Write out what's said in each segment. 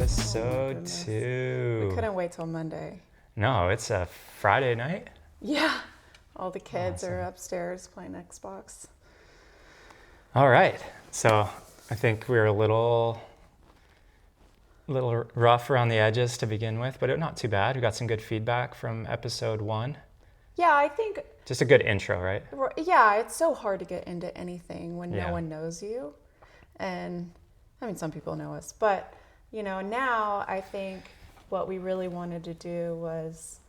Episode 2. We couldn't wait till Monday. No, it's a Friday night. Yeah. All the kids are upstairs playing Xbox. All right. So I think we were a little rough around the edges to begin with, but not too bad. We got some good feedback from episode 1. Yeah, I think... Just a good intro, right? Yeah, it's so hard to get into anything when no one knows you. And, I mean, some people know us. But, now I think what we really wanted to do was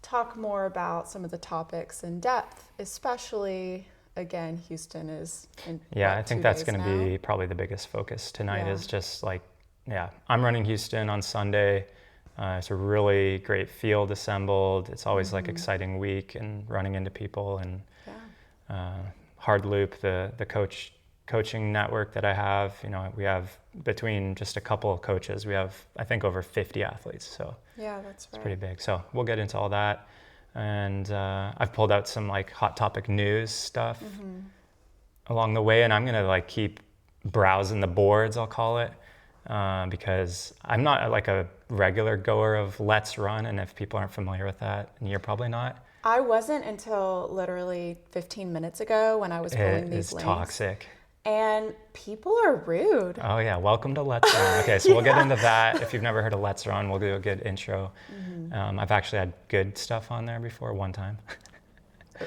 talk more about some of the topics in depth, especially... Again, Houston is in I think that's going to be probably the biggest focus tonight is just I'm running Houston on Sunday. It's a really great field assembled. It's always like exciting week and running into people and Hardloop, the coaching network that I have, we have between just a couple of coaches, we have, I think, over 50 athletes. So yeah, that's right. It's pretty big. So we'll get into all that. And I've pulled out some hot topic news stuff along the way, and I'm gonna keep browsing the boards, I'll call it, because I'm not a regular goer of LetsRun, and if people aren't familiar with that, and you're probably not. I wasn't until literally 15 minutes ago when I was pulling these links. It's toxic. And people are rude. Oh yeah, welcome to LetsRun. Okay, so we'll get into that. If you've never heard of LetsRun, we'll do a good intro. I've actually had good stuff on there before one time.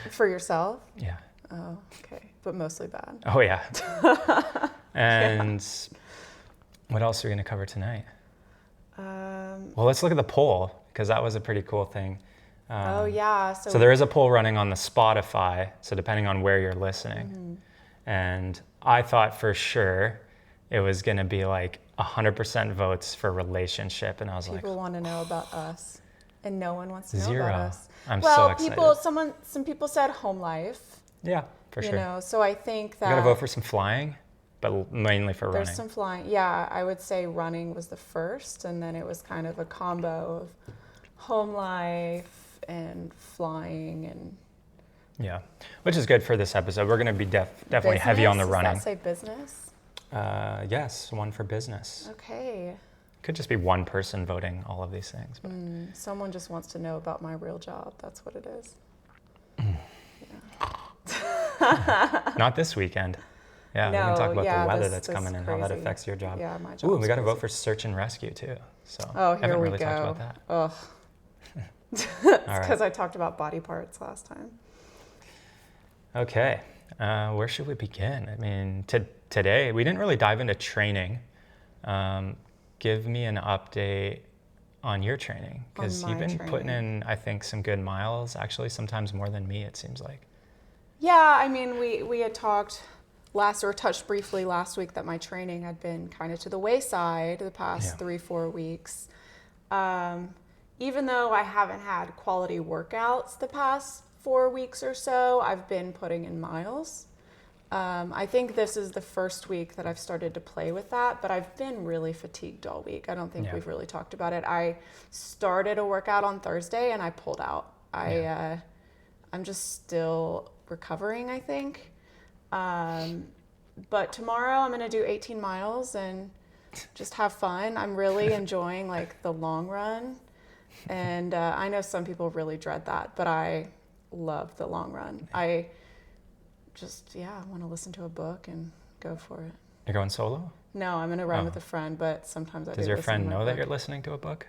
For yourself? Yeah. Oh, okay. But mostly bad. Oh yeah. And what else are we going to cover tonight? Well, let's look at the poll, because that was a pretty cool thing. Oh yeah. So there is a poll running on the Spotify, so depending on where you're listening. And I thought for sure it was going to be 100% votes for relationship. And I was people want to know about us. And no one wants to know 0. about us. I'm so excited. Some people said home life. Yeah, for sure. So I think that... I'm going to vote for some flying, but mainly for running. There's some flying. Yeah, I would say running was the first. And then it was kind of a combo of home life and flying and... Yeah, which is good for this episode. We're going to be definitely heavy on the running. Does that say business? Yes, one for business. Okay. Could just be one person voting all of these things. But. Someone just wants to know about my real job. That's what it is. Not this weekend. Yeah, we can talk about the weather that's coming and how that affects your job. Yeah, my job. Ooh, we got to vote for search and rescue too. So here we go. Talked about that. Ugh. It's because I talked about body parts last time. Okay, where should we begin? I mean, today we didn't really dive into training. Give me an update on your training, because you've been putting in, I think, some good miles, actually sometimes more than me, it seems like. Yeah, I mean, we had touched briefly last week that my training had been kind of to the wayside the past 3-4 weeks. Even though I haven't had quality workouts the past 4 weeks or so, I've been putting in miles. I think this is the first week that I've started to play with that, but I've been really fatigued all week. I don't think we've really talked about it. I started a workout on Thursday and I pulled out. I'm just still recovering, I think. But tomorrow I'm going to do 18 miles and just have fun. I'm really enjoying the long run. And I know some people really dread that, but I love the long run. I just, want to listen to a book and go for it. You're going solo? No, I'm going to run with a friend, but sometimes I do. Does your friend know that you're listening to a book?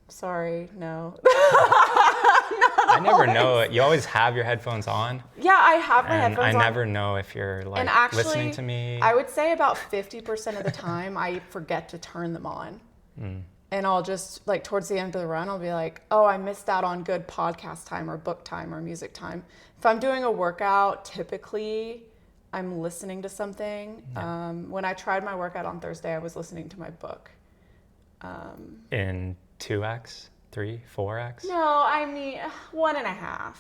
Sorry, no. I never know. You always have your headphones on. Yeah, I have my headphones on. I never know if you're listening to me. I would say about 50% of the time I forget to turn them on. And I'll just, towards the end of the run, I'll be like, oh, I missed out on good podcast time or book time or music time. If I'm doing a workout, typically I'm listening to something. Yeah. When I tried my workout on Thursday, I was listening to my book. In 2x, 3, 4x? No, I mean 1.5.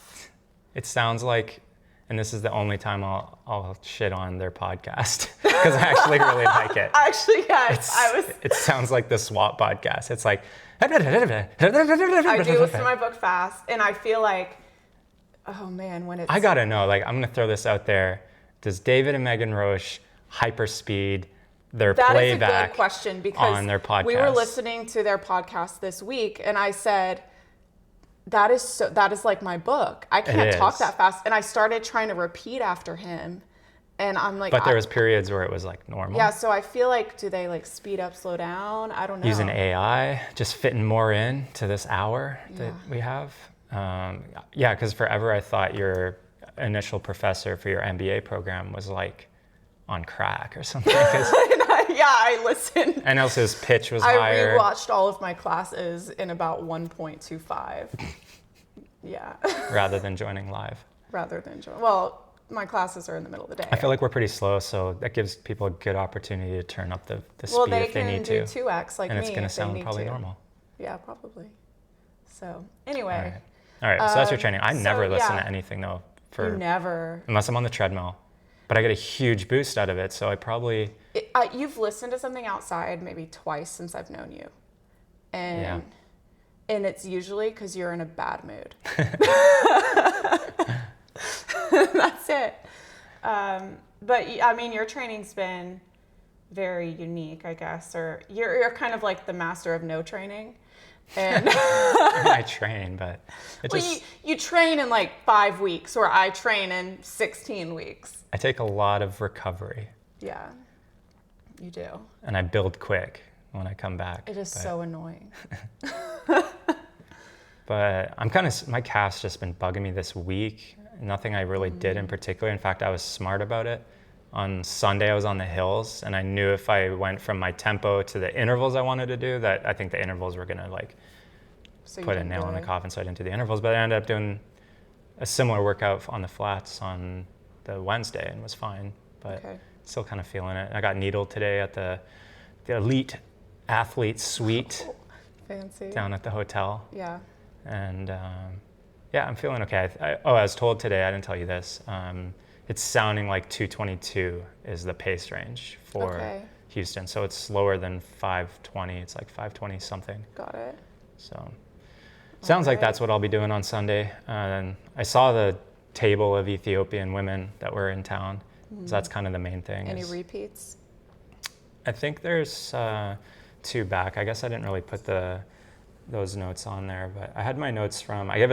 It sounds like, and this is the only time I'll shit on their podcast, because I actually really like it. Actually, yes. It sounds like the SWAT podcast. It's like... I do listen to my book fast, and I feel like, oh man, when it's... I gotta know, I'm gonna throw this out there. Does David and Megan Roche hyperspeed their that playback is a good question, because on their podcast. we were listening to their podcast this week, and I said, that is like my book. I can't talk that fast. And I started trying to repeat after him. And I'm like, but there was periods where it was like normal. Yeah, so I feel like, do they like speed up, slow down? I don't know. Using AI, just fitting more in to this hour that we have. Yeah, because forever I thought your initial professor for your MBA program was like on crack or something. Yeah, I listened. And also his pitch was higher. I rewatched all of my classes in about 1.25. Yeah. Rather than joining live. Well, my classes are in the middle of the day. I feel like we're pretty slow, so that gives people a good opportunity to turn up the speed if they need to. Well, they can do 2x like me. And it's going to sound probably normal. Yeah, probably. So, anyway. All right, so that's your training. I never listen to anything, though. You never? Unless I'm on the treadmill. But I get a huge boost out of it, so I probably... You've listened to something outside maybe twice since I've known you. And it's usually because you're in a bad mood. That's it. But I mean, your training's been very unique, I guess. Or you're kind of like the master of no training. And I train, but it just... you train in like 5 weeks, or I train in 16 weeks. I take a lot of recovery. Yeah, you do. And I build quick when I come back. It is so annoying. But my calf's just been bugging me this week. Nothing I really did in particular. In fact, I was smart about it. On Sunday, I was on the hills, and I knew if I went from my tempo to the intervals I wanted to do, that I think the intervals were gonna put a nail in the coffin, so I didn't do the intervals. But I ended up doing a similar workout on the flats on the Wednesday and was fine, but still kind of feeling it. I got needled today at the elite athlete suite. Fancy. Down at the hotel. Yeah. And I'm feeling okay. I was told today, I didn't tell you this, it's sounding like 222 is the pace range for Houston. So it's slower than 520. It's like 520 something. Got it. So sounds like that's what I'll be doing on Sunday. And I saw the table of Ethiopian women that were in town. So that's kind of the main thing. Any repeats? I think there's 2 back. I guess I didn't really put those notes on there, but I had my notes from, I gave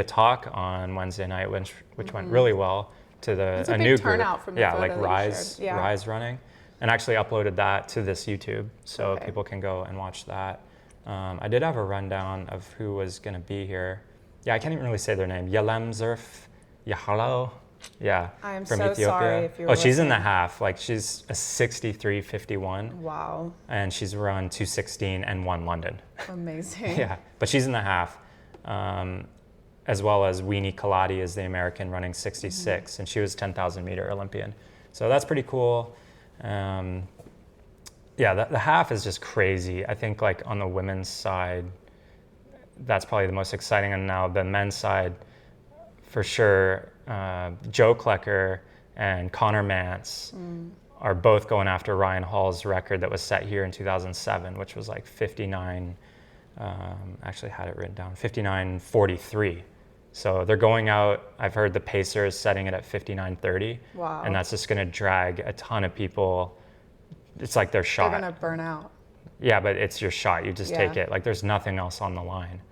a talk on Wednesday night, which went really well to a new group. From the like Rise running, and actually uploaded that to this YouTube, so people can go and watch that. I did have a rundown of who was going to be here. Yeah, I can't even really say their name. Yalem Zerf Yahalo. Yeah, I am from so Ethiopia. sorry if you're she's listening. in the half. Like, she's a 63:51. Wow. And she's run 2:16 and won London. Amazing. Yeah, but she's in the half, as well as Weenie Kaladi is the American running 66, and she was 10,000 meter Olympian. So that's pretty cool. The half is just crazy. I think like on the women's side, that's probably the most exciting. And now the men's side, for sure, Joe Klecker and Connor Mance are both going after Ryan Hall's record that was set here in 2007, which was like 59, actually had it written down, 59:43. So they're going out, I've heard the pacer is setting it at 59:30. Wow. And that's just gonna drag a ton of people. It's like their shot. They're gonna burn out. Yeah, but it's your shot, you just take it. Like, there's nothing else on the line,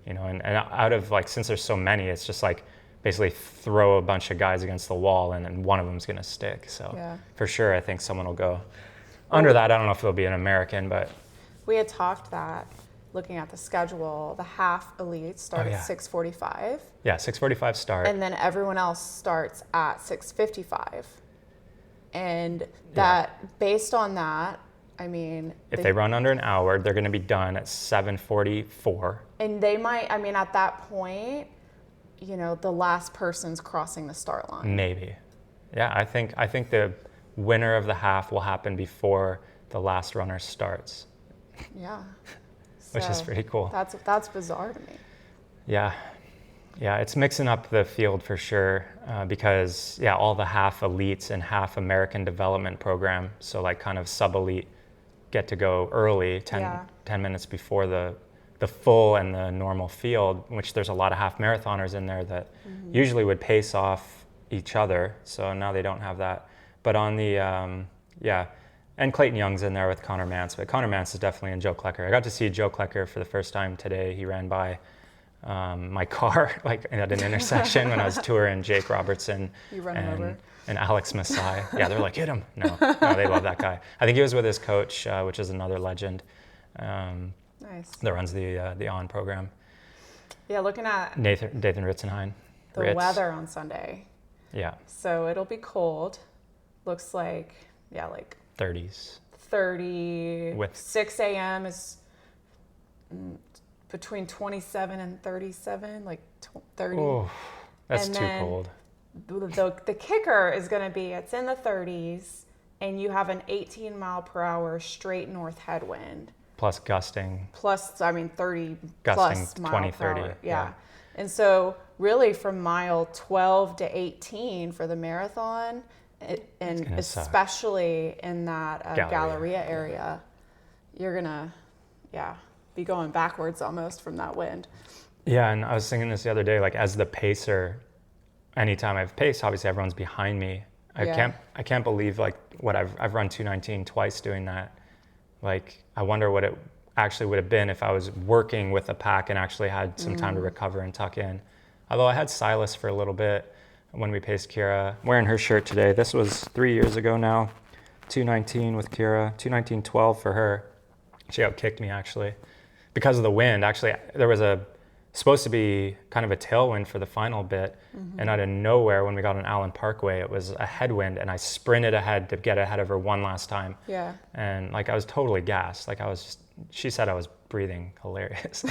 and out of like, since there's so many, it's just like, basically throw a bunch of guys against the wall and then one of them's going to stick. So for sure, I think someone will go under that. I don't know if it'll be an American, but. We had talked that, looking at the schedule, the half elites start at 6:45. Yeah, 6:45 start. And then everyone else starts at 6:55. And that, based on that, I mean. If they run under an hour, they're going to be done at 7:44. And they might, I mean, at that point, the last person's crossing the start line. Maybe. Yeah, I think the winner of the half will happen before the last runner starts. Yeah. Which is pretty cool. That's bizarre to me. Yeah. Yeah, it's mixing up the field for sure, because all the half elites and half American development program, so like kind of sub-elite, get to go early, 10 minutes before the full and the normal field, which there's a lot of half marathoners in there that usually would pace off each other. So now they don't have that. But on the And Clayton Young's in there with Connor Mance, but Connor Mance is definitely in Joe Klecker. I got to see Joe Klecker for the first time today. He ran by my car like at an intersection when I was touring Jake Robertson You run him over? and Alex Masai. Yeah, they're like, hit him. No, they love that guy. I think he was with his coach, which is another legend Nice. that runs the On program. Yeah, looking at Nathan Ritzenhein. the weather on Sunday. Yeah. So it'll be cold. Looks like, like 30s. 30. With 6 a.m. is between 27 and 37, like 30. Oh, that's And too then cold. The kicker is going to be it's in the 30s, and you have an 18 mile per hour straight north headwind. Plus gusting. Plus, 30 Gusting plus mile 20, per 30. hour. Yeah. And so really from mile 12 to 18 for the marathon, and especially in that Galleria area, you're going to, be going backwards almost from that wind. Yeah, and I was thinking this the other day, like as the pacer, anytime I've paced, obviously everyone's behind me. I can't believe like what I've run 2:19 twice doing that. Like I wonder what it actually would have been if I was working with a pack and actually had some time to recover and tuck in. Although I had Silas for a little bit when we paced Kira. I'm wearing her shirt today. This was 3 years ago now. 2:19 with Kira, 2:19.12 for her. She outkicked me actually. Because of the wind, actually, there was supposed to be kind of a tailwind for the final bit, and out of nowhere, when we got on Allen Parkway, it was a headwind, and I sprinted ahead to get ahead of her one last time. Yeah. And like I was totally gassed. Like she said I was breathing hilarious,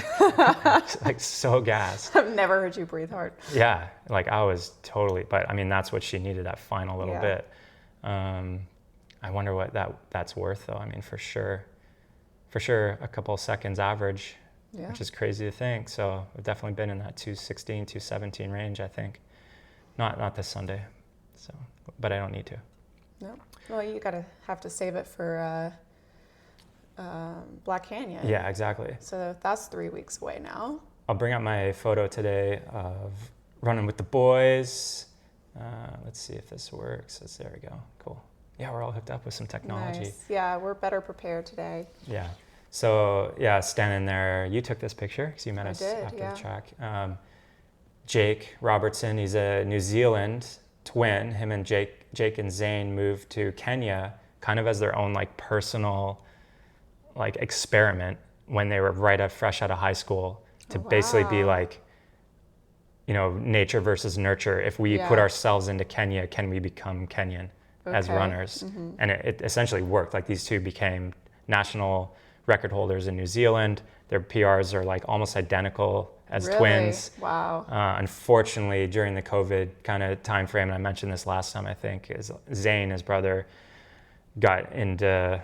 like so gassed. I've never heard you breathe hard. Yeah, like I was totally. But I mean, that's what she needed, that final little bit. I wonder what that's worth, though. I mean, for sure, a couple of seconds average, which is crazy to think. So I've definitely been in that 2:16, 2:17 range, I think. Not this Sunday, so but I don't need to. No. Well, you have to save it for Black Canyon. Yeah, exactly. So that's 3 weeks away now. I'll bring out my photo today of running with the boys. Let's see if this works. There we go. Cool. Yeah, we're all hooked up with some technology. Nice. Yeah, we're better prepared today. Yeah. So yeah, standing there. You took this picture because you met us after the track. Jake Robertson, he's a New Zealand twin. Him and Jake and Zane moved to Kenya kind of as their own like personal like experiment when they were fresh out of high school to basically be like, nature versus nurture. If we put ourselves into Kenya, can we become Kenyan as runners? And it essentially worked. Like these two became national record holders in New Zealand. Their PRs are like almost identical as twins. Wow. Unfortunately, during the COVID kind of time frame, and I mentioned this last time, I think, is Zane, his brother, got into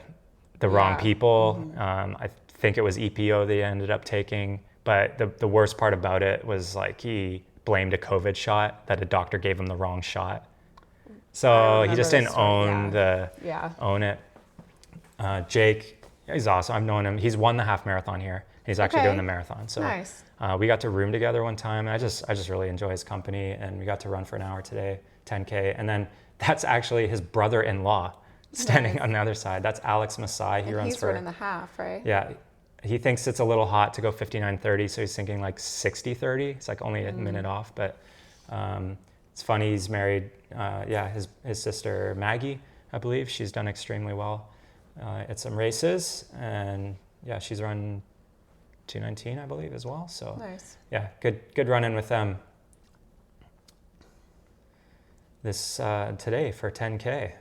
the wrong people. I think it was EPO they ended up taking. But the worst part about it was like he blamed a COVID shot, that a doctor gave him the wrong shot. So he just didn't own it. Jake, he's awesome. I've known him. He's won the half marathon here. He's actually doing the marathon. So nice. We got to room together one time. And I just really enjoy his company. And we got to run for an hour today, 10K. And then that's actually his brother-in-law standing on the other side. That's Alex Masai. He runs he's running the half, right? Yeah. He thinks it's a little hot to go 59:30, so he's thinking like 60:30. It's like only a minute off, but it's funny. He's married. His sister Maggie, I believe. She's done extremely well at some races, and she's run 2:19, I believe, as well. So nice. Yeah, good run-in with them. This today for 10K.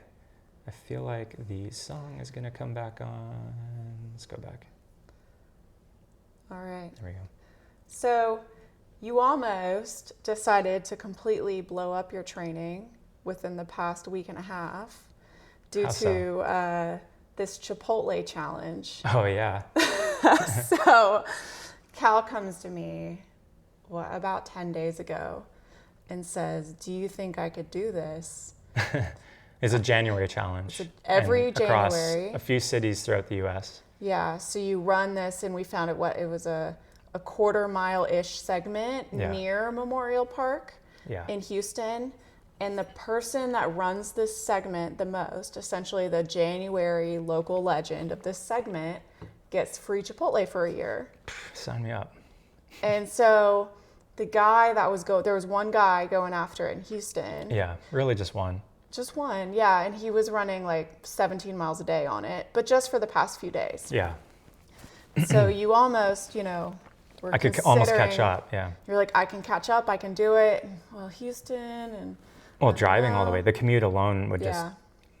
I feel like the song is gonna come back on. Let's go back. All right. There we go. So you almost decided to completely blow up your training within the past week and a half due to this Chipotle challenge. Oh, yeah. So Cal comes to me, about 10 days ago and says, do you think I could do this? It's a January challenge. Every across January. A few cities throughout the U.S. Yeah, so you run this, and we found it was a quarter mile-ish segment near Memorial Park in Houston. And the person that runs this segment the most, essentially the January local legend of this segment, gets free Chipotle for a year. Sign me up. And so the guy that there was one guy going after it in Houston. Yeah, really just one. Just one, yeah. And he was running like 17 miles a day on it, but just for the past few days. Yeah. So you almost, I could almost catch up, yeah. You're like, I can catch up, I can do it. Well, Houston and... Well, driving all the way, the commute alone would just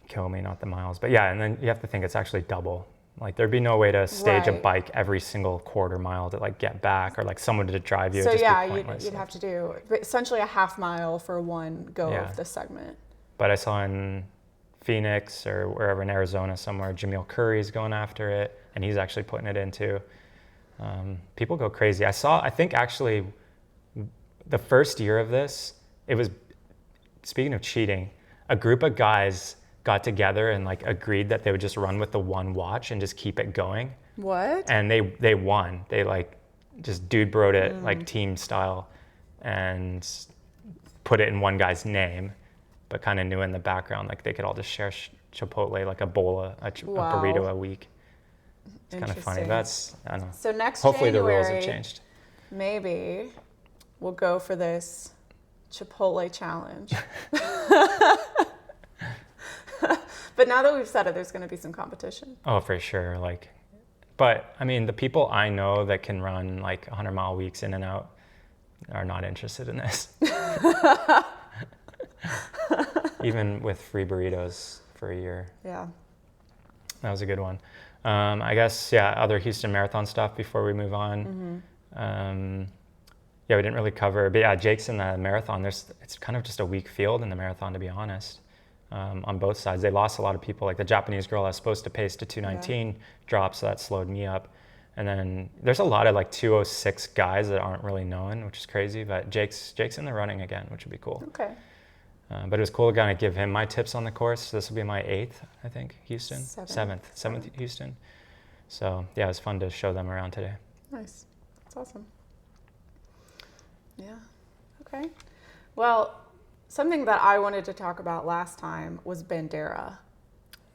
kill me, not the miles. But yeah, and then you have to think it's actually double. Like there'd be no way to stage a bike every single quarter mile to like get back, or like someone to drive you. So it'd just be you'd pointless. have to do essentially a half mile for one go of the segment. But I saw in Phoenix or wherever in Arizona somewhere, Jameel Curry's going after it, and he's actually putting it into. People go crazy. I think actually the first year of this, it was, speaking of cheating, a group of guys got together and like agreed that they would just run with the one watch and just keep it going. What? And they won. They like just dude broed it like team style and put it in one guy's name, but kind of knew in the background like they could all just share Chipotle, like a bowl, a burrito a week. It's kind of funny. That's, I don't know. So next hopefully January, the rules have changed. Maybe we'll go for this Chipotle challenge. But now that we've said it, there's going to be some competition. Oh, for sure. Like, but I mean, the people I know that can run like 100-mile weeks in and out are not interested in this. Even with free burritos for a year. Yeah. That was a good one. I guess, other Houston Marathon stuff before we move on. We didn't really cover, but Jake's in the marathon. It's kind of just a weak field in the marathon, to be honest. On both sides, they lost a lot of people. Like the Japanese girl I was supposed to pace to 2:19 dropped, so that slowed me up. And then there's a lot of like 2:06 guys that aren't really known, which is crazy. But Jake's in the running again, which would be cool. Okay. But it was cool to kind of give him my tips on the course. This will be my 8th, I think, Houston. Seventh Houston. So it was fun to show them around today. Nice. That's awesome. Yeah. Okay. Well, something that I wanted to talk about last time was Bandera.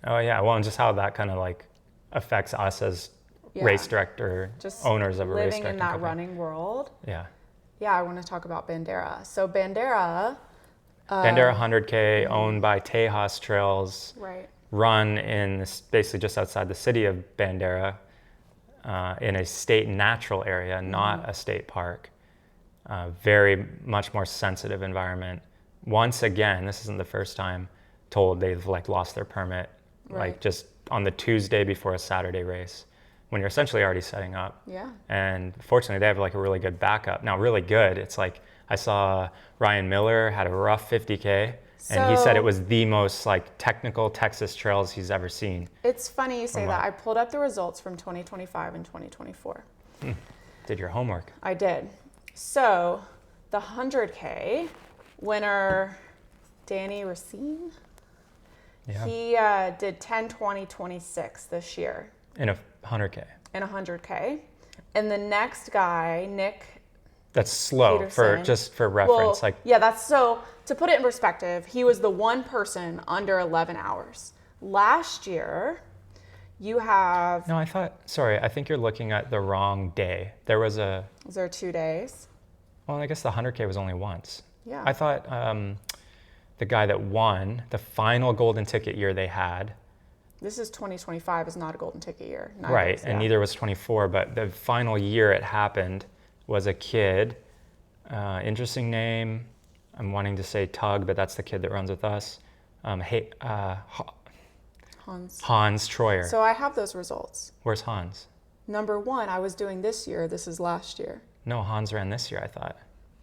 Oh yeah, well, and just how that kind of like affects us as race director, just owners of a race director living in that company. running world. Yeah. Yeah, I want to talk about Bandera. So Bandera 100K, owned by Tejas Trails. Right. Run in basically just outside the city of Bandera, in a state natural area, not a state park. Very much more sensitive environment. Once again, this isn't the first time, told they've like lost their permit, like just on the Tuesday before a Saturday race, when you're essentially already setting up. Yeah. And fortunately, they have like a really good backup. Now, really good. It's like I saw Ryan Miller had a rough 50K. And he said it was the most like technical Texas trails he's ever seen. It's funny you say that. I pulled up the results from 2025 and 2024. Did your homework. I did. So the 100K winner, Danny Racine, he did 10:20:26 this year. In a 100K. In a 100K. And the next guy, Nick That's slow Peterson, for reference. Well, that's so, to put it in perspective, he was the one person under 11 hours. Last year, you have... No, I think you're looking at the wrong day. Was there 2 days? Well, I guess the 100K was only once. Yeah. I thought the guy that won, the final golden ticket year they had... This is 2025, is not a golden ticket year. Right, and neither was 24, but the final year it happened was a kid, interesting name. I'm wanting to say Tug, but that's the kid that runs with us. Hans Troyer. So I have those results. Where's Hans? Number 1, I was doing this year. This is last year. No, Hans ran this year, I thought.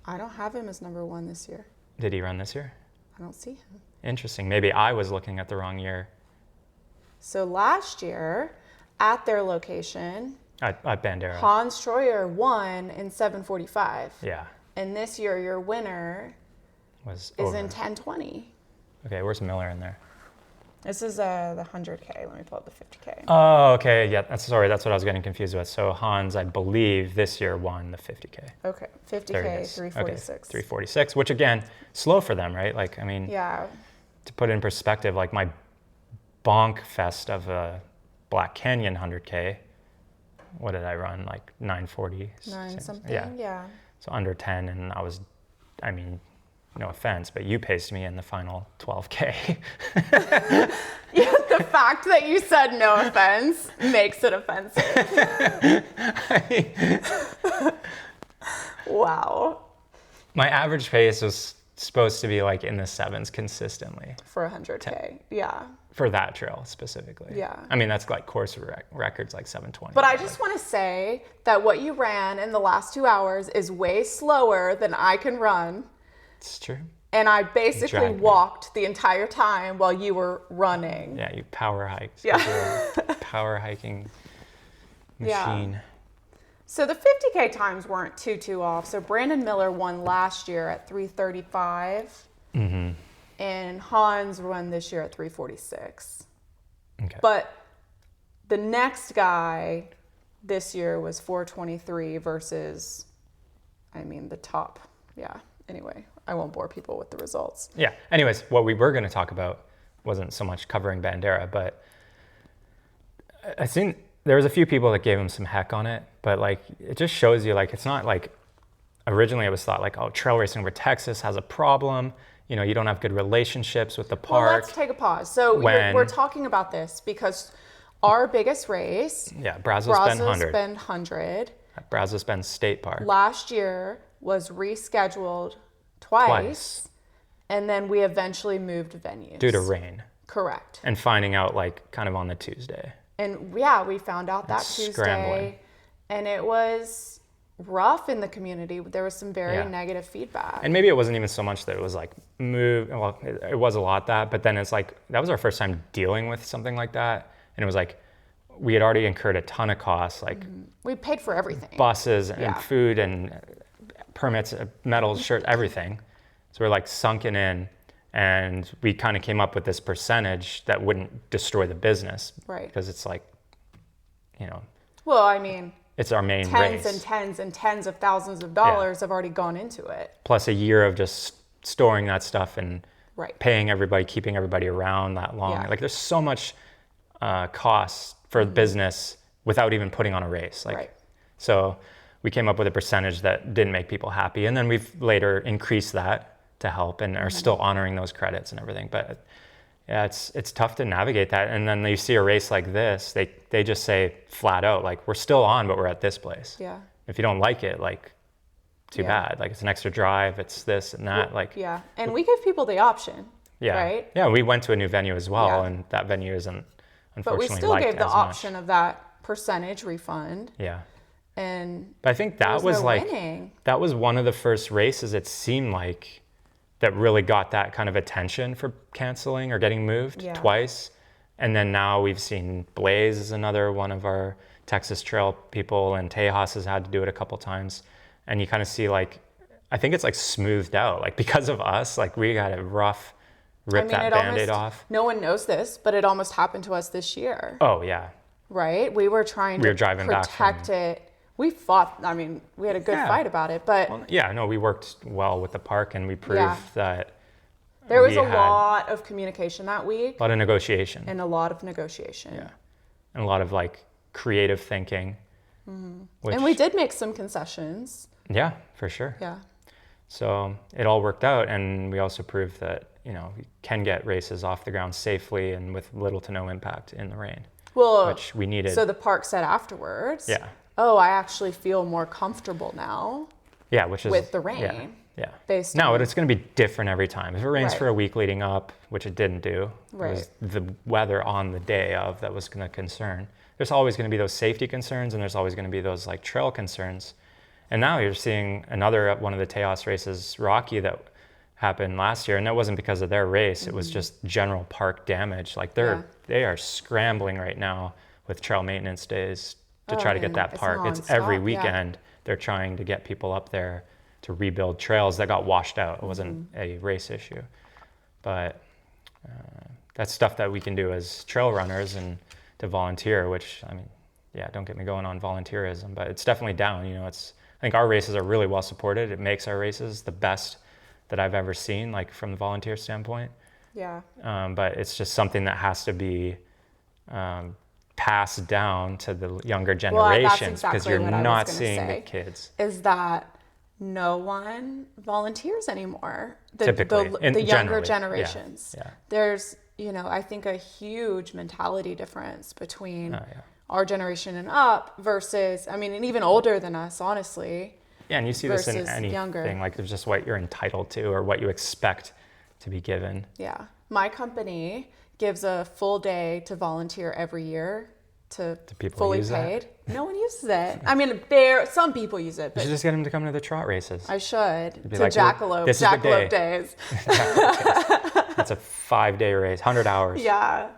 I don't have him as number 1 this year. Did he run this year? I don't see him. Interesting. Maybe I was looking at the wrong year. So last year, at their location, at Bandera, Hans Troyer won in 7:45. Yeah. And this year, your winner is in 10:20. Okay, where's Miller in there? This is the 100K. Let me pull up the 50K. Oh, okay. Yeah, that's what I was getting confused with. So Hans, I believe, this year won the 50K. Okay, 50K, There it is. 346. Okay, 346, which again, slow for them, right? Like, I mean, Yeah. to put it in perspective, like my bonk fest of a Black Canyon 100K, what did I run? Like 940? 9 something, Yeah. yeah. So under 10, and I mean, no offense, but you paced me in the final 12K. Yeah, the fact that you said no offense makes it offensive. Wow. My average pace was supposed to be like in the 7s consistently. For 100K, yeah. For that trail specifically. Yeah. I mean, that's like course records like 720. But I just want to say that what you ran in the last 2 hours is way slower than I can run. It's true. And I basically Dragged me. walked the entire time while you were running. Yeah, you power hiked. Yeah. You're a power hiking machine. Yeah. So the 50K times weren't too off. So Brandon Miller won last year at 335. Mm-hmm. And Hans won this year at 346. Okay. But the next guy this year was 423 versus, I mean, the top. Yeah. Anyway, I won't bore people with the results. Yeah. Anyways, what we were going to talk about wasn't so much covering Bandera, but I think there was a few people that gave him some heck on it, but like it just shows you like it's not like originally it was thought like, oh, trail racing over Texas has a problem. You know, you don't have good relationships with the park. Well, let's take a pause. So we're talking about this because our biggest race, Brazos Bend 100. Bend 100, At Brazos Bend State Park. last year was rescheduled twice. And then we eventually moved venues. Due to rain. Correct. And finding out like kind of on the Tuesday. And yeah, we found out that Tuesday. Scrambling. And it was rough in the community. There was some very negative feedback. And maybe it wasn't even so much that it was like well, it was a lot that, but then it's like, that was our first time dealing with something like that. And it was like, we had already incurred a ton of costs, like we paid for everything. buses and food and permits, metals, shirts, everything. So we're like sunken in, and we kind of came up with this percentage that wouldn't destroy the business. Right. Because it's like, you know, Well, I mean, it's our main tens race. and tens and tens of thousands of dollars have already gone into it. Plus a year of just storing that stuff and Right. paying everybody, keeping everybody around that long. Yeah. Like there's so much cost for business without even putting on a race. Like, Right. So we came up with a percentage that didn't make people happy. And then we've later increased that to help and are still honoring those credits and everything. But yeah, it's tough to navigate that. And then you see a race like this, they just say flat out, like, we're still on, but we're at this place. Yeah. If you don't like it, like, too bad. Like, it's an extra drive, it's this and that. Like, Yeah. And we give people the option. yeah. Right? Yeah, we went to a new venue as well, Yeah. and that venue isn't But we unfortunately still liked gave the as option much. of that percentage refund. Yeah. And But I think there that was no like winning. that was one of the first races it seemed like that really got that kind of attention for canceling or getting moved twice. And then now we've seen Blaze is another one of our Texas Trail people, and Tejas has had to do it a couple times. And you kind of see like, I think it's like smoothed out. Like because of us, like we got a rough rip that Band-Aid off. No one knows this, but it almost happened to us this year. Oh yeah. Right? We were trying to driving back protect it. We fought, I mean, we had a good fight about it, but Well, yeah, no, we worked well with the park, and we proved that there was we a had lot of communication that week a lot of negotiation. and a lot of negotiation. Yeah. And a lot of like creative thinking. Which, And we did make some concessions. Yeah, for sure. Yeah. So it all worked out, and we also proved that, you know, we can get races off the ground safely and with little to no impact in the rain, Well, which we needed. so the park said afterwards, Yeah. oh, I actually feel more comfortable now Yeah, which is with the rain. Yeah. Based No, on- but it's going to be different every time. If it rains Right. for a week leading up, which it didn't do, it Right. was the weather on the day of that was going to concern. There's always going to be those safety concerns, and there's always going to be those like trail concerns. And now you're seeing another one of the Tejas races, Rocky, that happened last year, and that wasn't because of their race. It was just general park damage. Like they are scrambling right now with trail maintenance days to try to get and that it's park. It's every nonstop, yeah. weekend they're trying to get people up there to rebuild trails that got washed out. It wasn't a race issue. But that's stuff that we can do as trail runners and to volunteer, which, I mean, yeah, don't get me going on volunteerism, but it's definitely down. You know, I think our races are really well supported. It makes our races the best that I've ever seen, like from the volunteer standpoint. Yeah. But it's just something that has to be passed down to the younger generations, because you're not seeing the kids. Is that no one volunteers anymore? Typically, the younger generations. Yeah. There's, you know, I think a huge mentality difference between our generation and up versus, I mean, and even older than us, honestly. Yeah, and you see this in anything, younger. like there's just what you're entitled to or what you expect to be given. Yeah. My company gives a full day to volunteer every year to fully paid. No one uses it. I mean, some people use it. But you should just get them to come to the trot races. I should. To like, jackalope days. That's a 5-day race, 100 hours. Yeah.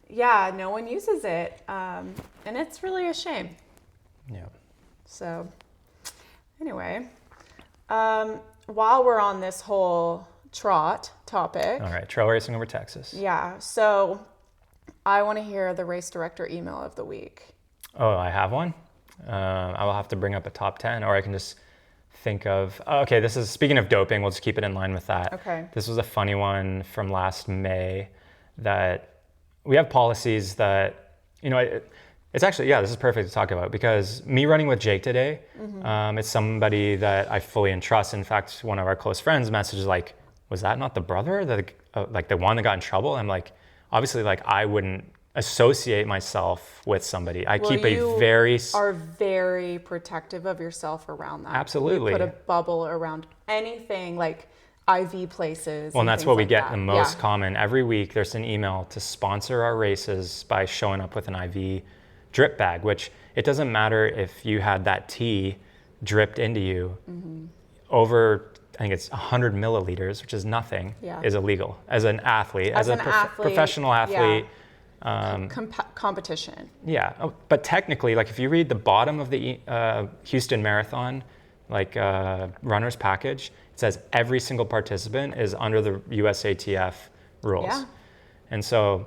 Yeah, no one uses it. And it's really a shame. Yeah. So anyway, while we're on this whole trot topic. All right, trail racing over Texas. Yeah, so I want to hear the race director email of the week. Oh, I have one? I will have to bring up a top 10, or I can just think of, okay, this is, speaking of doping, we'll just keep it in line with that. Okay. This was a funny one from last May that we have policies that, you know, it's actually, yeah, this is perfect to talk about, because me running with Jake today, it's somebody that I fully entrust. In fact, one of our close friends messages like, was that not the brother, like the one that got in trouble? I'm like, obviously, like I wouldn't associate myself with somebody. I keep a very... are very protective of yourself around that. Absolutely. You put a bubble around anything like IV places. Well, and that's what we get the most common. Every week there's an email to sponsor our races by showing up with an IV drip bag, which it doesn't matter if you had that tea dripped into you over, I think it's 100 milliliters, which is nothing, is illegal as an athlete, as a professional athlete. Competition. Yeah, but technically, like if you read the bottom of the Houston Marathon, like runner's package, it says every single participant is under the USATF rules. Yeah. And so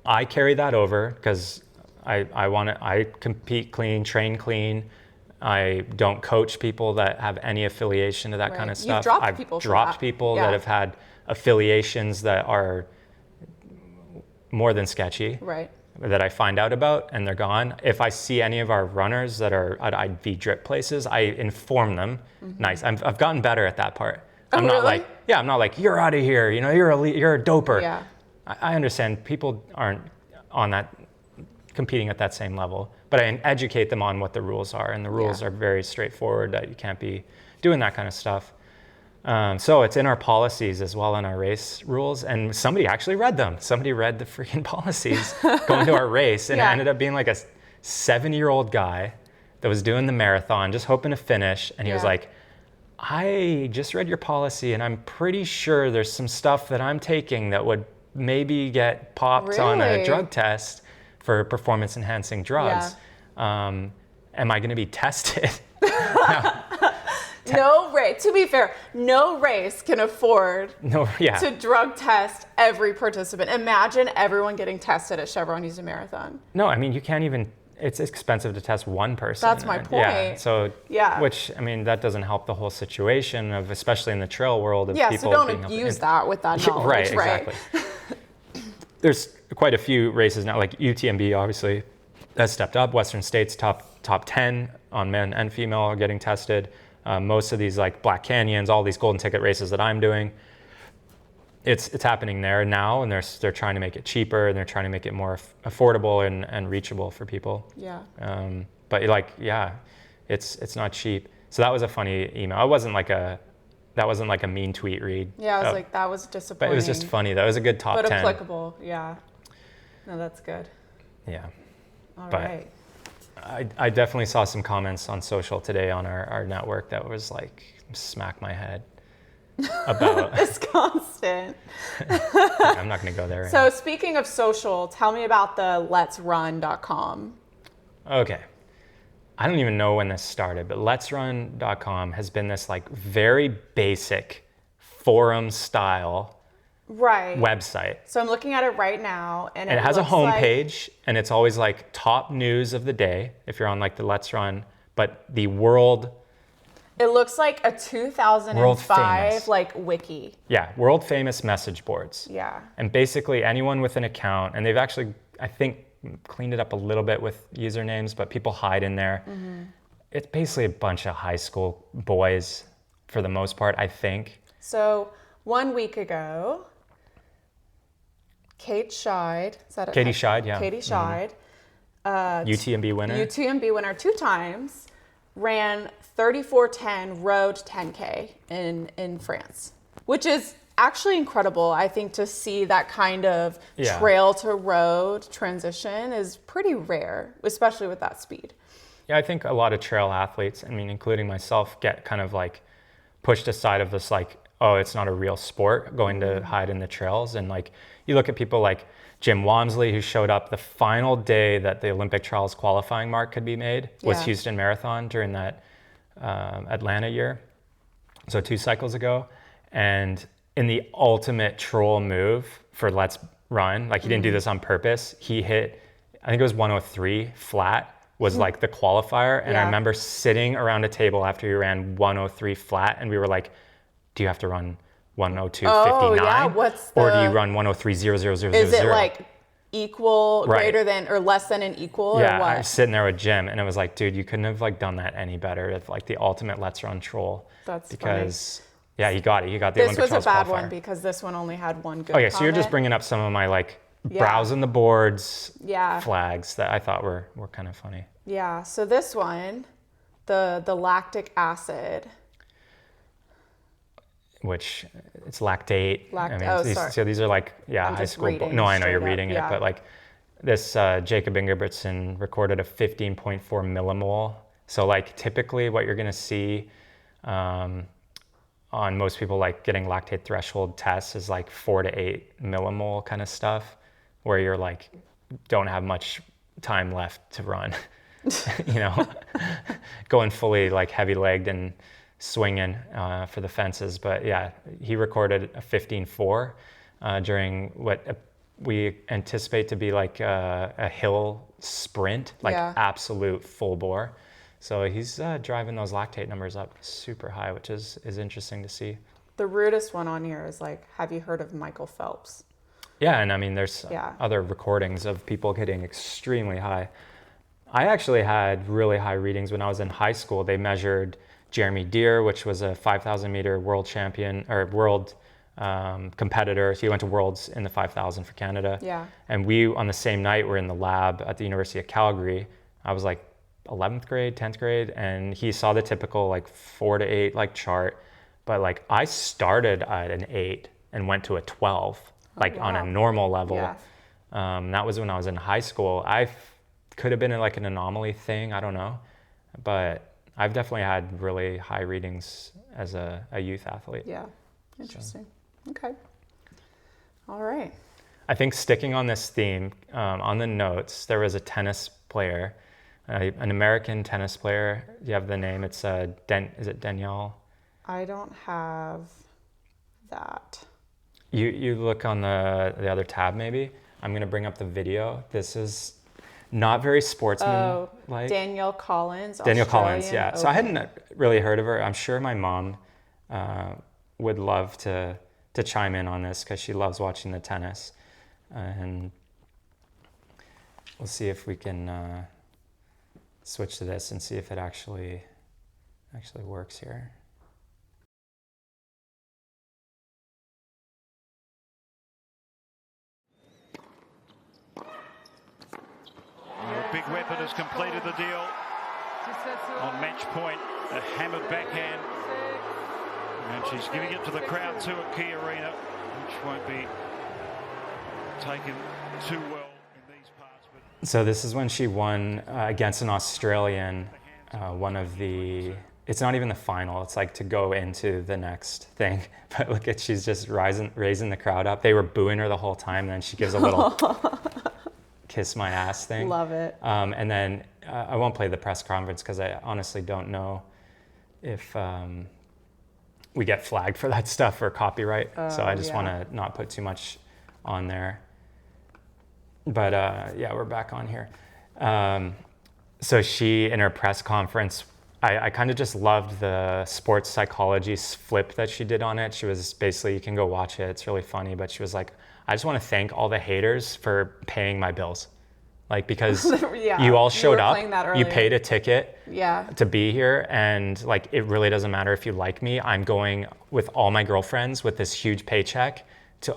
I carry that over because I compete clean, train clean. I don't coach people that have any affiliation to that kind of stuff. I've dropped people that have had affiliations that are more than sketchy, that I find out about, and they're gone. If I see any of our runners that are at IV drip places, I inform them. Nice. I've gotten better at that part. I'm not like, I'm not like, you're out of here. You know, you're a doper. Yeah. I understand people aren't on that, competing at that same level, but I educate them on what the rules are, and the rules are very straightforward, that you can't be doing that kind of stuff. So it's in our policies as well, in our race rules, and somebody actually read them. Somebody read the freaking policies going to our race, and it ended up being like a 70-year-old guy that was doing the marathon, just hoping to finish, and he was like, I just read your policy, and I'm pretty sure there's some stuff that I'm taking that would maybe get popped on a drug test for performance-enhancing drugs. Am I going to be tested? No race. To be fair, no race can afford to drug test every participant. Imagine everyone getting tested at Chevron Houston Marathon. No, I mean, you can't even. It's expensive to test one person. That's my point. Yeah. So which, I mean, that doesn't help the whole situation of, especially in the trail world, of people. So don't abuse that with that knowledge. Right. Exactly. There's quite a few races now, like UTMB obviously has stepped up. Western States top 10 on men and female are getting tested. Most of these like Black Canyons, all these golden ticket races that I'm doing, it's happening there now, and they're trying to make it cheaper, and they're trying to make it more affordable and reachable for people. Yeah. But it's not cheap. So that was a funny email. That wasn't like a mean tweet read. Yeah, I was like, that was disappointing. But it was just funny. That was a good top 10. But applicable, yeah. No, that's good. Yeah. All right. I definitely saw some comments on social today on our network that was like, smack my head about... It's constant. I'm not going to go there. So speaking of social, tell me about the LetsRun.com. Okay. I don't even know when this started, but LetsRun.com has been this like very basic forum style Right. website. So I'm looking at it right now, and And it has a looks like- homepage, and it's always like top news of the day if you're on like the LetsRun, but the world, It looks like a World 2005 famous. like wiki. yeah, world famous message boards. Yeah. And basically anyone with an account, and they've actually, I think, cleaned it up a little bit with usernames, but people hide in there. It's basically a bunch of high school boys for the most part, I think. So 1 week ago, Kate Scheid, is that it? Katie Scheid, yeah. Katie Scheid, UTMB winner. UTMB winner 2 times, ran 34:10 road 10K in France, which is actually incredible. I think to see that kind of Yeah. trail to road transition is pretty rare, especially with that speed. Yeah, I think a lot of trail athletes, I mean, including myself, get kind of like pushed aside of this, like, oh, it's not a real sport, going to hide in the trails. And like, you look at people like Jim Walmsley, who showed up the final day that the Olympic trials qualifying mark could be made, was Yeah. Houston Marathon during that Atlanta year. So 2 cycles ago. And in the ultimate troll move for Let's Run, like he didn't do this on purpose. He hit, I think it was 103 flat was like the qualifier. And I Yeah. remember sitting around a table after he ran 103 flat, and we were like, do you have to run 102.59? yeah, what's or do the- you run 103.0000? Is it like equal, Right. greater than, or less than an equal, Yeah, or I was what? sitting there with Jim, and it was like, dude, you couldn't have like done that any better. If like the ultimate Let's Run troll. That's because yeah, he got it. He got the This Olympic was a trials bad one qualifier. because this one only had one good Okay, so you're just comment. bringing up some of my like Yeah. browsing the boards Yeah. flags that I thought were kind of funny. Yeah, so this one, the lactic acid. Which it's lactate. Oh, these, sorry. so these are like, yeah, I'm high just school. reading No, I know straight you're up, reading yeah. it, but like this Jacob Ingebrigtsen recorded a 15.4 millimole. So like typically what you're gonna see on most people like getting lactate threshold tests is like 4 to 8 millimole kind of stuff, where you're like don't have much time left to run. You know, going fully like heavy legged and swinging for the fences. But yeah, he recorded a 15.4 during what we anticipate to be like a hill sprint, like Yeah. absolute full bore. So he's driving those lactate numbers up super high, which is interesting to see. The rudest one on here is like, have you heard of Michael Phelps? Yeah, and I mean, there's Yeah. other recordings of people getting extremely high. I actually had really high readings when I was in high school. They measured Jeremy Deere, which was a 5,000 meter world champion or world competitor. So he went to Worlds in the 5,000 for Canada. Yeah. And we, on the same night, were in the lab at the University of Calgary. I was like 11th grade, 10th grade, and he saw the typical like 4 to 8 like chart. But like I started at an 8 and went to a 12, like on a wow. normal level. Yeah. That was when I was in high school. Could have been like an anomaly thing, I don't know. But I've definitely had really high readings as a youth athlete. Yeah. Interesting. Okay. All right. I think sticking on this theme, on the notes, there was a tennis player, an American tennis player. Do you have the name? It's is it Danielle? I don't have that. You look on the other tab maybe. I'm gonna bring up the video. This is not very sportsman-like. Danielle Collins. Danielle Collins, Australian yeah. So I Open. hadn't really heard of her. I'm sure my mom would love to chime in on this because she loves watching the tennis. And we'll see if we can switch to this and see if it actually works here. Your big weapon has completed the deal on match point. A hammered backhand. And she's giving it to the crowd too at Key Arena, which won't be taken too well in these parts. But So this is when she won against an Australian, one of the, it's not even the final, it's like to go into the next thing. But look at, she's just raising the crowd up. They were booing her the whole time, then she gives a little kiss my ass thing. Love it. And then I won't play the press conference because I honestly don't know if we get flagged for that stuff for copyright. So I just yeah. want to not put too much on there. But yeah, we're back on here. So she, in her press conference, I kind of just loved the sports psychology flip that she did on it. She was basically, you can go watch it, it's really funny, but she was like, I just want to thank all the haters for paying my bills. Like, because Yeah, you all you showed were up, playing that you earlier. paid a ticket Yeah. to be here, and like, it really doesn't matter if you like me. I'm going with all my girlfriends with this huge paycheck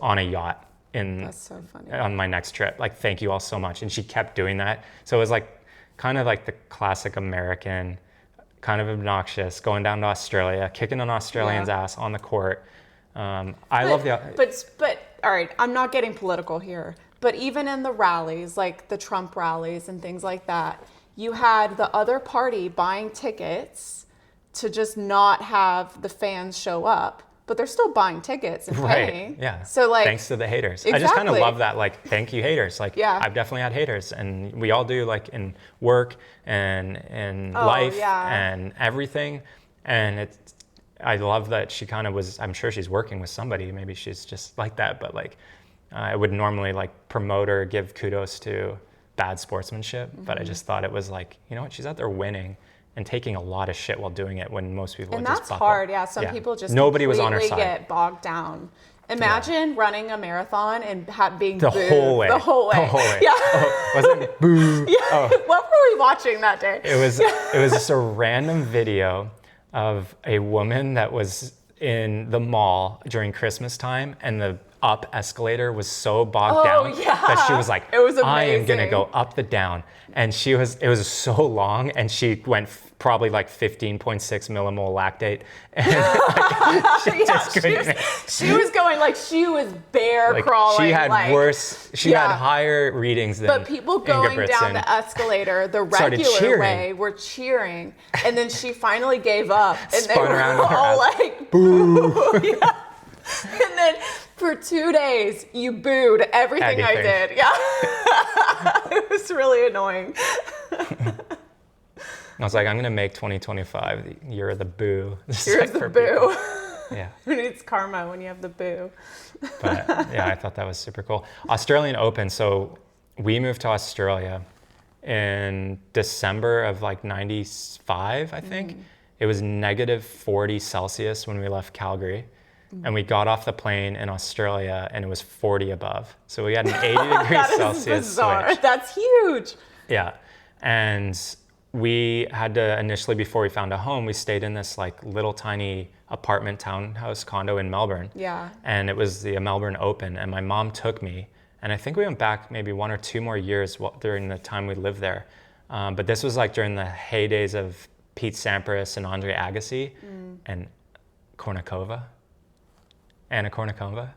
on a yacht That's so funny. on my next trip. Like, thank you all so much. And she kept doing that. So it was like kind of like the classic American, kind of obnoxious, going down to Australia, kicking an Australian's ass on the court. I love the... But all right, I'm not getting political here, but even in the rallies, like the Trump rallies and things like that, you had the other party buying tickets to just not have the fans show up, but they're still buying tickets and paying. Right, yeah. So like, thanks to the haters. I just kind of Exactly. love that, like, thank you haters. Like, Yeah. I've definitely had haters, and we all do, like, in work and in life yeah. and everything. And I love that she kind of was, I'm sure she's working with somebody, maybe she's just like that, but like, I would normally like promote or give kudos to bad sportsmanship, but I just thought it was like, you know what, she's out there winning and taking a lot of shit while doing it when most people and would just that's buckle. hard. Yeah, some people just nobody was on her completely side get bogged down. Imagine running a marathon and being the booed whole way. The whole way. The whole way. Yeah. Oh, was it boo? Yeah. Oh. What were we watching that day? It was just a random video of a woman that was in the mall during Christmas time, and the up escalator was so bogged down that she was like, It was I am gonna amazing. go up the down. And it was so long, and she went probably like 15.6 millimole lactate. And She was going like she was bear crawling. she had Yeah. higher readings than But people going Ingebrigtsen. down the escalator the Started regular cheering. way were cheering, and then she finally gave up, and they Spun were around on her all ass. like, "Boo!" Yeah. And then for 2 days, you booed everything I Anything. did. Yeah, it was really annoying. I was like, I'm gonna make 2025 the year of the boo. Just Here's like the for boo. people. Yeah. Who needs karma when you have the boo? But yeah, I thought that was super cool. Australian Open. So we moved to Australia in December of like 95, I think. It was negative 40 Celsius when we left Calgary. And we got off the plane in Australia and it was 40 above. So we had an 80 degrees That is Celsius bizarre. switch. That's huge. Yeah. And we had to initially, before we found a home, we stayed in this like little tiny apartment townhouse condo in Melbourne. Yeah. And it was the Melbourne Open, and my mom took me, and I think we went back maybe 1 or 2 more years during the time we lived there. But this was like during the heydays of Pete Sampras and Andre Agassi and Anna Kournikova.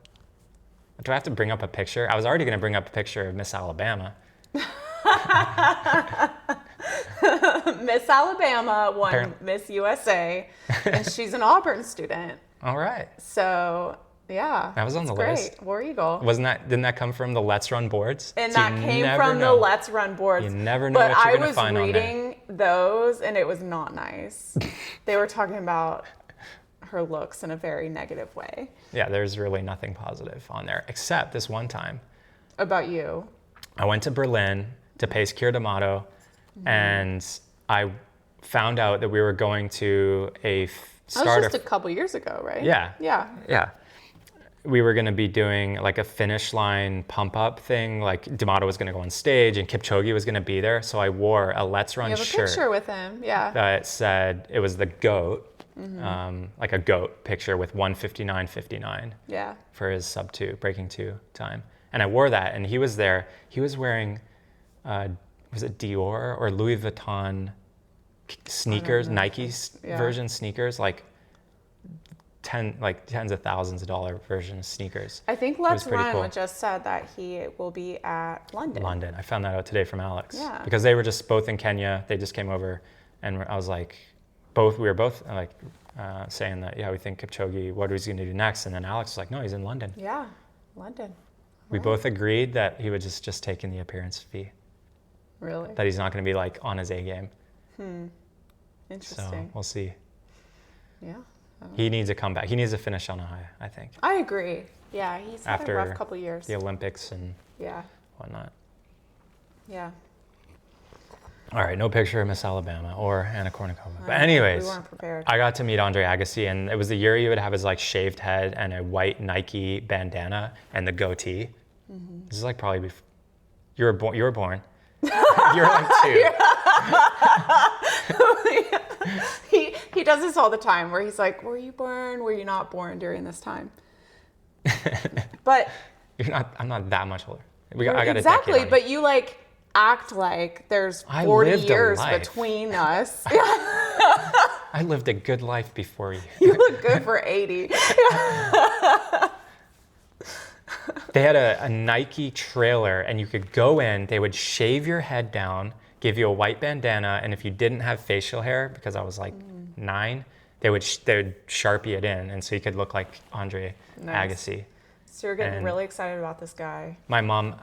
Do I have to bring up a picture? I was already going to bring up a picture of Miss Alabama. Miss Alabama won Miss USA, and she's an Auburn student. All right. So yeah, That was on the great. list. War Eagle. Didn't that come from the LetsRun boards? And So that you came never from know. the LetsRun boards. You never know but what you're I gonna was find on there. reading those, and it was not nice. They were talking about her looks in a very negative way. Yeah, there's really nothing positive on there, except this one time. About you. I went to Berlin to pace Keir D'Amato, and I found out that we were going to a That starter. was just a couple years ago, right? Yeah. Yeah. Yeah. We were going to be doing like a finish line pump up thing. Like D'Amato was going to go on stage and Kipchoge was going to be there. So I wore a Let's Run You have a shirt picture with him. Yeah. that said it was the GOAT, like a GOAT picture with 1:59.59 Yeah. for his sub 2, breaking 2 time. And I wore that, and he was there. He was wearing, was it Dior or Louis Vuitton sneakers, Nike version sneakers, like tens of thousands of dollar version of sneakers. I think was pretty LetsRun cool. just said that he will be at London. London. I found that out today from Alex. Yeah. Because they were just both in Kenya. They just came over, and I was like, we were both like saying that, yeah, we think Kipchoge, what is he going to do next? And then Alex was like, no, he's in London. Yeah. London. We both agreed that he would just taking the appearance fee, Really? that he's not going to be like on his A game. So Interesting. we'll see. Yeah. He needs to come back. He needs to finish on a high, I think. I agree. Yeah, he's had After a rough couple years. the Olympics and whatnot. Yeah. All right, no picture of Miss Alabama or Anna Kournikova. But anyways, we weren't prepared. I got to meet Andre Agassi, and it was the year he would have his like shaved head and a white Nike bandana and the goatee. This is like probably before you were born. You were born. You were like 2. He does this all the time where he's like, were you born? Were you not born during this time? But You're not. I'm not that much older. I got exactly, a decade on but you like act like there's 40 years between us. I lived a good life before you. You look good for 80. They had a Nike trailer, and you could go in. They would shave your head down, give you a white bandana, and if you didn't have facial hair, because I was like 9, they would Sharpie it in, and so you could look like Andre Agassi. So you're getting really excited about this guy. My mom,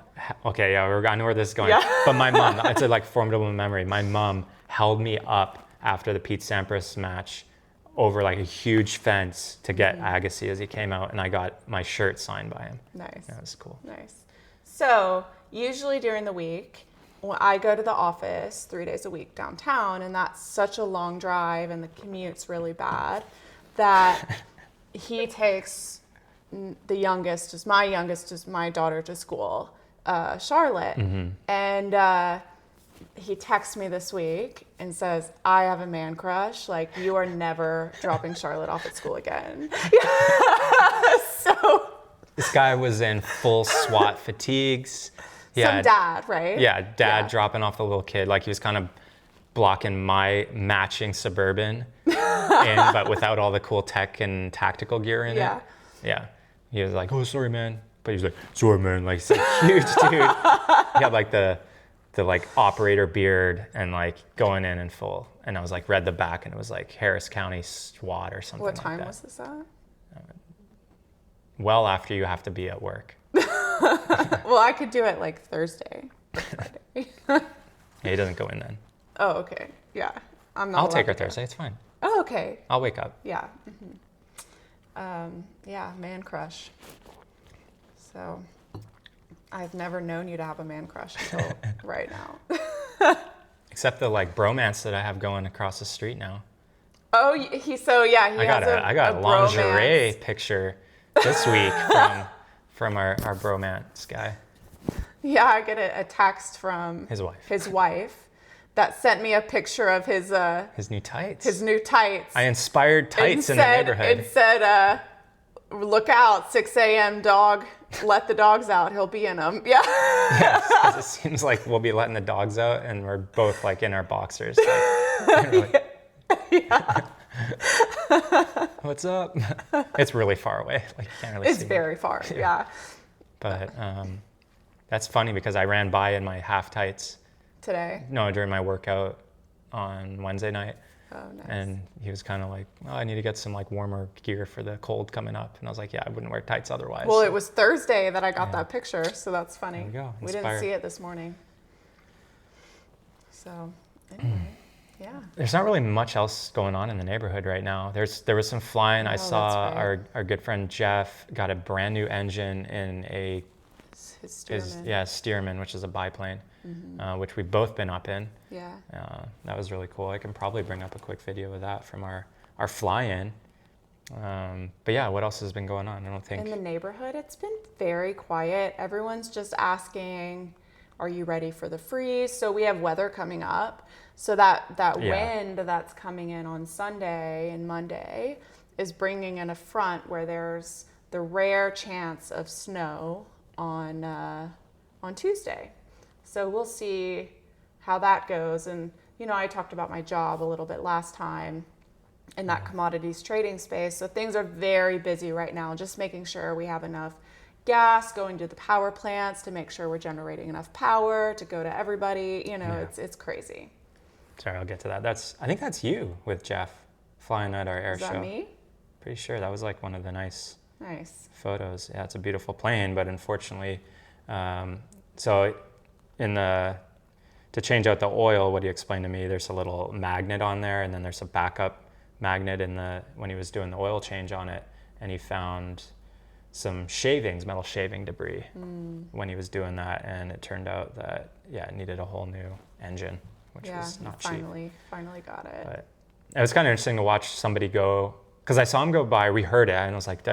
okay, yeah, I know where this is going. Yeah. But my mom, it's a like formidable memory. My mom held me up after the Pete Sampras match over like a huge fence to get Agassi as he came out, and I got my shirt signed by him. Nice. That was cool. Nice. So usually during the week, when I go to the office 3 days a week downtown, and that's such a long drive and the commute's really bad, that he takes the youngest, is my daughter to school, Charlotte. And he texts me this week and says, I have a man crush. Like, you are never dropping Charlotte off at school again. So this guy was in full SWAT fatigues. Dad, right? Yeah, dad dropping off the little kid. Like, he was kind of blocking my matching Suburban, but without all the cool tech and tactical gear in it. Yeah. He was like, oh, sorry, man. But he was like, sorry, man. Like, he's a huge dude. He had like the like operator beard and like going in full. And I was like, read the back, and it was like Harris County SWAT or something like that. What time was this at? Well, after you have to be at work. Well, I could do it like Thursday or Friday. Yeah, he doesn't go in then. Oh, okay. Yeah. I'll take her Thursday. It's fine. Oh, okay. I'll wake up. Yeah. Yeah, man crush. So I've never known you to have a man crush until right now. Except the like bromance that I have going across the street now. Oh, he I got a lingerie picture this week from our bromance guy. Yeah, I get a text from his wife that sent me a picture of his new tights. His new tights. I inspired tights in the neighborhood. It said, look out, 6 a.m. dog, let the dogs out, he'll be in them. Yeah. Yes, because it seems like we'll be letting the dogs out and we're both like in our boxers. Like, what's up? It's really far away. Like, you can't really see. It's very far, yeah. But that's funny because I ran by in my half tights. Today? No, during my workout on Wednesday night. Oh, nice. And he was kind of like, oh, I need to get some like warmer gear for the cold coming up. And I was like, yeah, I wouldn't wear tights otherwise. Well, it was Thursday that I got that picture, so that's funny. There you go. We didn't see it this morning. So, anyway, yeah. There's not really much else going on in the neighborhood right now. There was some flying. I saw our good friend Jeff got a brand new engine in his Stearman, which is a biplane. Which we've both been up in. Yeah. That was really cool. I can probably bring up a quick video of that from our fly-in. But yeah, what else has been going on? I don't think. In the neighborhood, it's been very quiet. Everyone's just asking, are you ready for the freeze? So we have weather coming up. So that wind that's coming in on Sunday and Monday is bringing in a front where there's the rare chance of snow on Tuesday. So we'll see how that goes. And, I talked about my job a little bit last time in that commodities trading space. So things are very busy right now, just making sure we have enough gas going to the power plants to make sure we're generating enough power to go to everybody. It's crazy. Sorry, I'll get to that. I think that's you with Jeff flying at our air show. Is that me? Pretty sure that was like one of the nice photos. Yeah, it's a beautiful plane, but unfortunately, to change out the oil, what he explained to me, there's a little magnet on there, and then there's a backup magnet when he was doing the oil change on it, and he found some metal shaving debris when he was doing that, and it turned out that it needed a whole new engine, which was not cheap. Finally got it. But it was kind of interesting to watch somebody go, because I saw him go by, we heard it, and I was like,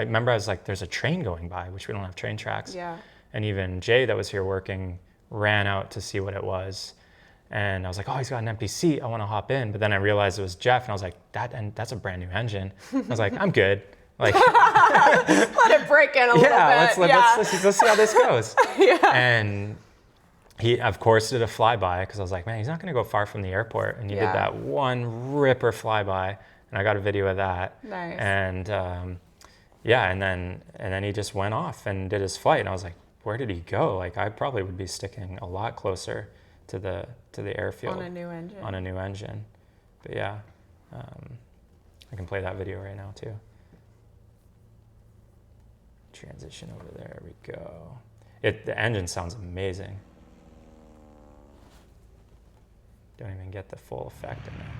there's a train going by, which we don't have train tracks. Yeah. And even Jay that was here working ran out to see what it was. And I was like, oh, he's got an empty seat, I want to hop in. But then I realized it was Jeff, and I was like, that's a brand new engine. I was like, I'm good. Like, let it break in a little bit. Let's see how this goes. Yeah. And he, of course, did a flyby, because I was like, man, he's not going to go far from the airport. And he did that one ripper flyby, and I got a video of that. Nice. And and then he just went off and did his flight. And I was like, where did he go? Like, I probably would be sticking a lot closer to the airfield on a new engine. But I can play that video right now too. Transition over there we go. The engine sounds amazing. Don't even get the full effect in there.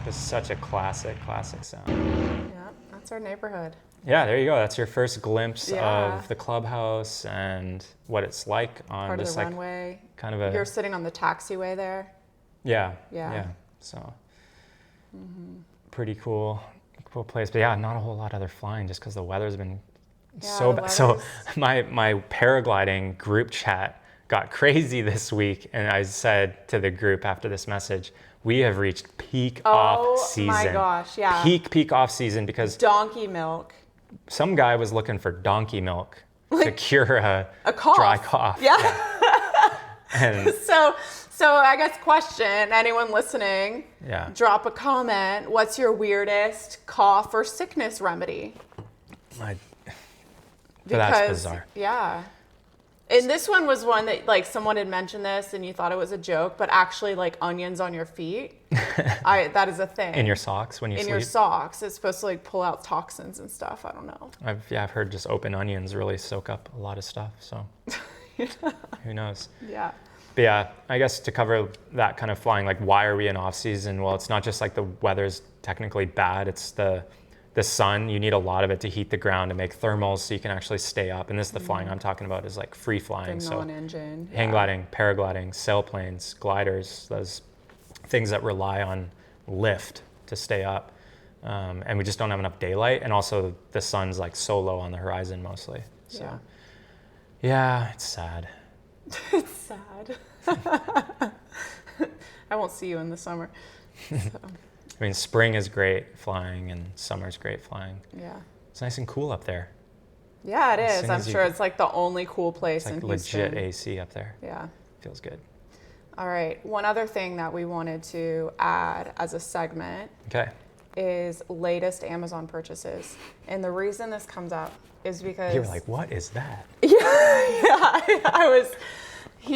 It's such a classic sound. Yeah, that's our neighborhood. Yeah, there you go. That's your first glimpse of the clubhouse and what it's like on part just of the like runway. Kind of You're sitting on the taxiway there. Yeah. So pretty cool place. But yeah, not a whole lot of other flying, just because the weather's been so bad. So my paragliding group chat got crazy this week, and I said to the group after this message, we have reached peak off season. Oh my gosh, yeah. Peak off season, because donkey milk. Some guy was looking for donkey milk to cure a cough. Dry cough. Yeah. And so I guess question, anyone listening, drop a comment. What's your weirdest cough or sickness remedy? That's bizarre. Yeah. And this one was one that, like, someone had mentioned this and you thought it was a joke, but actually, like, onions on your feet, that is a thing. In your socks when you sleep? In your socks. It's supposed to, like, pull out toxins and stuff. I don't know. I've heard just open onions really soak up a lot of stuff, so who knows? Yeah. But yeah, I guess to cover that kind of flying, like, why are we in off season? Well, it's not just like the weather's technically bad, it's the sun. You need a lot of it to heat the ground to make thermals so you can actually stay up. And this is the flying I'm talking about, is like free flying. The non-engine. Hang gliding, paragliding, sailplanes, gliders, those things that rely on lift to stay up. And we just don't have enough daylight. And also the sun's like so low on the horizon mostly. So yeah, it's sad. It's sad. I won't see you in the summer. So. I mean, spring is great flying and summer's great flying. Yeah. It's nice and cool up there. Yeah, it is. I'm sure it's like the only cool place in Houston. Legit AC up there. Yeah. Feels good. All right. One other thing that we wanted to add as a segment is latest Amazon purchases. And the reason this comes up is because... You were like, what is that? He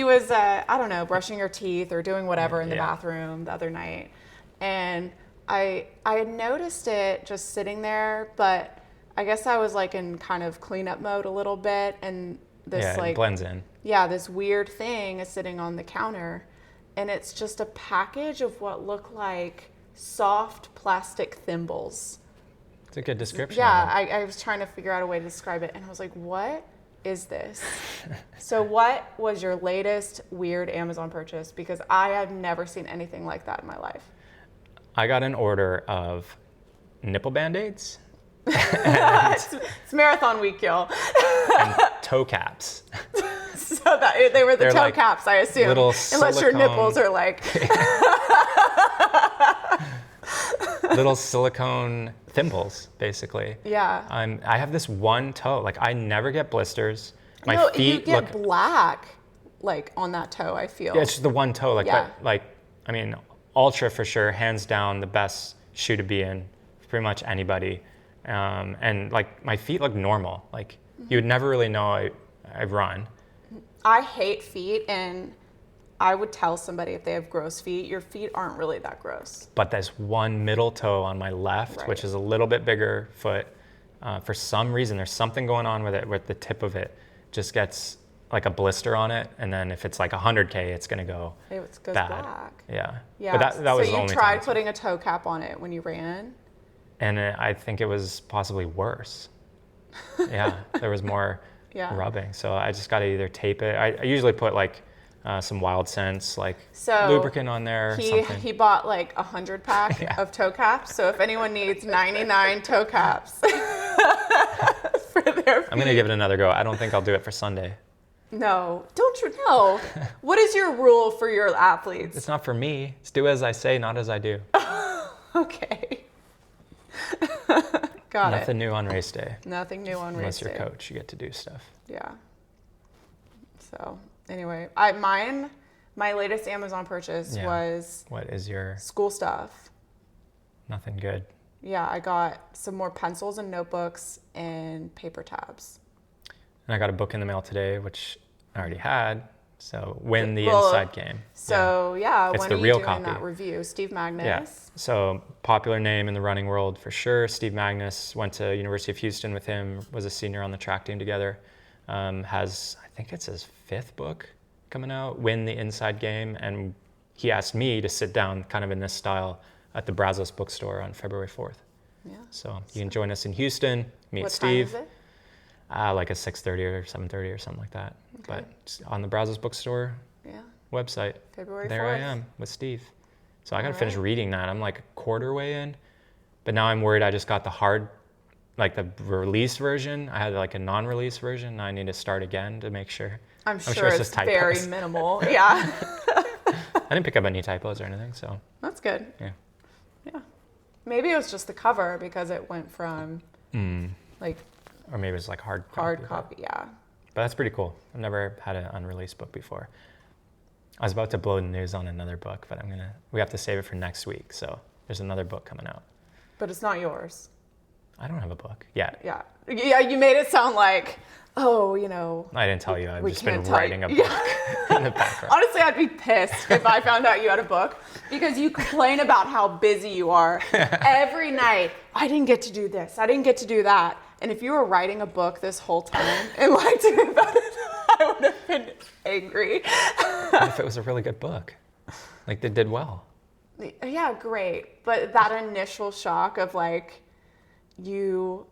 was, I don't know, brushing your teeth or doing whatever in the bathroom the other night. And I had noticed it just sitting there, but I guess I was like in kind of cleanup mode a little bit, and this it blends in. Yeah, this weird thing is sitting on the counter, and it's just a package of what look like soft plastic thimbles. It's a good description. Yeah, I was trying to figure out a way to describe it, and I was like, what is this? So what was your latest weird Amazon purchase? Because I have never seen anything like that in my life. I got an order of nipple Band-Aids. It's marathon week, y'all. And toe caps. So they were the toe caps, I assume. Unless your nipples are like... little silicone thimbles, basically. Yeah. I have this one toe. Like, I never get blisters. My feet look black, like, on that toe, I feel. Yeah, it's just the one toe. Like, I mean... Ultra for sure, hands down, the best shoe to be in for pretty much anybody. And like my feet look normal. Like you would never really know I run. I hate feet, and I would tell somebody if they have gross feet, your feet aren't really that gross. But there's one middle toe on my left, which is a little bit bigger foot. For some reason, there's something going on with it, with the tip of it just gets like a blister on it, and then if it's like 100K, it's gonna go It goes bad. black. Yeah. Yeah. But that was the so you only tried time. putting a toe cap on it when you ran? And I think it was possibly worse. Yeah, there was more rubbing. So I just got to either tape it. I usually put like some Wild Scents, like lubricant on there or something. He bought like 100 pack of toe caps. So if anyone needs 99 toe caps for their feet. I'm going to give it another go. I don't think I'll do it for Sunday. No, don't you know? What is your rule for your athletes? It's not for me. It's do as I say, not as I do. Okay. Got it. Nothing new on race day. Nothing new on race day. Unless you're coach, you get to do stuff. Yeah. So anyway, my latest Amazon purchase was what is your school stuff. Nothing good. Yeah, I got some more pencils and notebooks and paper tabs. And I got a book in the mail today, which I already had. So Win the Inside Game. So It's when the are you real doing copy. that review? Steve Magnus? Yeah. So popular name in the running world for sure. Steve Magnus, went to University of Houston with him, was a senior on the track team together. Has, I think it's his 5th book coming out, Win the Inside Game. And he asked me to sit down kind of in this style at the Brazos bookstore on February 4th. Yeah. So you can join us in Houston, meet What Steve. time is it? Like a 6:30 or 7:30 or something like that. Okay. But on the Brazos bookstore website, February 4th. there I am with Steve. So I got to finish right. reading that. I'm like a quarter way in, but now I'm worried I just got the hard, like the release version. I had like a non-release version. Now I need to start again to make sure. I'm sure it's just very typos. minimal. Yeah. I didn't pick up any typos or anything, so. That's good. Yeah. Yeah. Maybe it was just the cover because it went from like Or maybe it was like hard copy. Yeah. But that's pretty cool. I've never had an unreleased book before. I was about to blow the news on another book, but we have to save it for next week. So there's another book coming out. But it's not yours. I don't have a book yet. Yeah. Yeah, you made it sound like, oh, I didn't tell you. I've we just been can't tell writing you. a book in the background. Honestly, I'd be pissed if I found out you had a book because you complain about how busy you are every night. I didn't get to do this. I didn't get to do that. And if you were writing a book this whole time and lied to me about it, I would have been angry. What if it was a really good book? Like they did well. Yeah, great. But that initial shock of like, you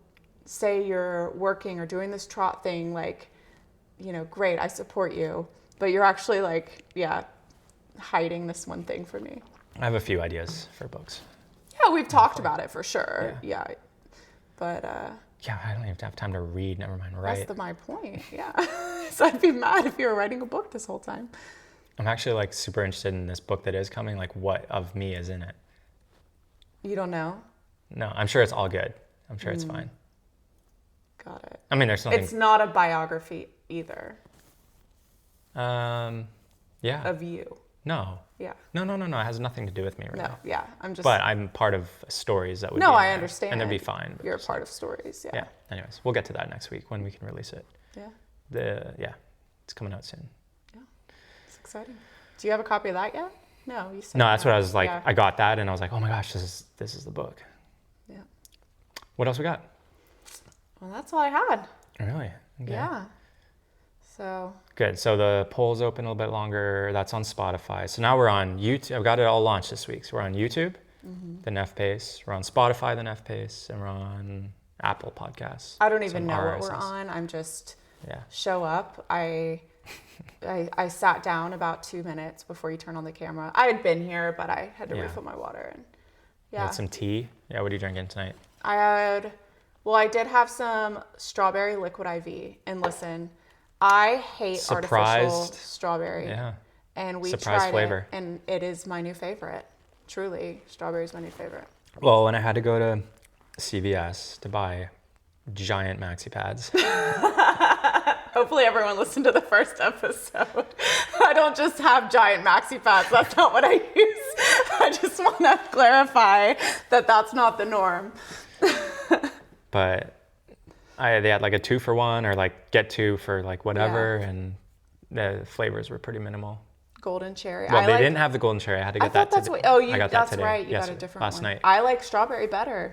say you're working or doing this trot thing, like, great, I support you. But you're actually like, hiding this one thing from me. I have a few ideas for books. Yeah, we've talked about it for sure. Yeah. But yeah, I don't even have time to read, never mind write. that's my point. Yeah. So I'd be mad if you were writing a book this whole time. I'm actually like super interested in this book that is coming. Like what of me is in it? You don't know? No, I'm sure it's all good. I'm sure it's fine. Got it. I mean, there's nothing. It's not a biography either. Yeah. Of you. No. Yeah. No. It has nothing to do with me right now. Yeah. I'm just. But I'm part of stories that would be No, in I there, understand. and they'd be fine. You're a part of stories. Yeah. Yeah. Anyways, we'll get to that next week when we can release it. Yeah. It's coming out soon. Yeah. It's exciting. Do you have a copy of that yet? No, you said. No, that's what I was like. Yeah. I got that, and I was like, oh my gosh, this is the book. Yeah. What else we got? Well, that's all I had. Really? Okay. Yeah. So. Good. So the poll's open a little bit longer. That's on Spotify. So now we're on YouTube. I've got it all launched this week. So we're on YouTube, the Neff Pace. We're on Spotify, the Neff Pace, and we're on Apple Podcasts. I don't even Some know what RSS. we're on. I'm just Yeah. show up. I sat down about 2 minutes before you turn on the camera. I had been here, but I had to refill my water. And You had some tea. Yeah. What are you drinking tonight? I did have some strawberry liquid IV. And listen, I hate artificial strawberry. Yeah. And we Surprise tried flavor. it, and it is my new favorite. Truly, strawberry is my new favorite. Well, when I had to go to CVS to buy giant maxi pads. Hopefully everyone listened to the first episode. I don't just have giant maxi pads. That's not what I use. I just want to clarify that that's not the norm. But they had like a 2-for-1 or like get 2 for like whatever, and the flavors were pretty minimal. Golden cherry. Well, they didn't have the golden cherry. I had to get that today. I got that that's today. right. You Yes, got a different last one. night. I like strawberry better.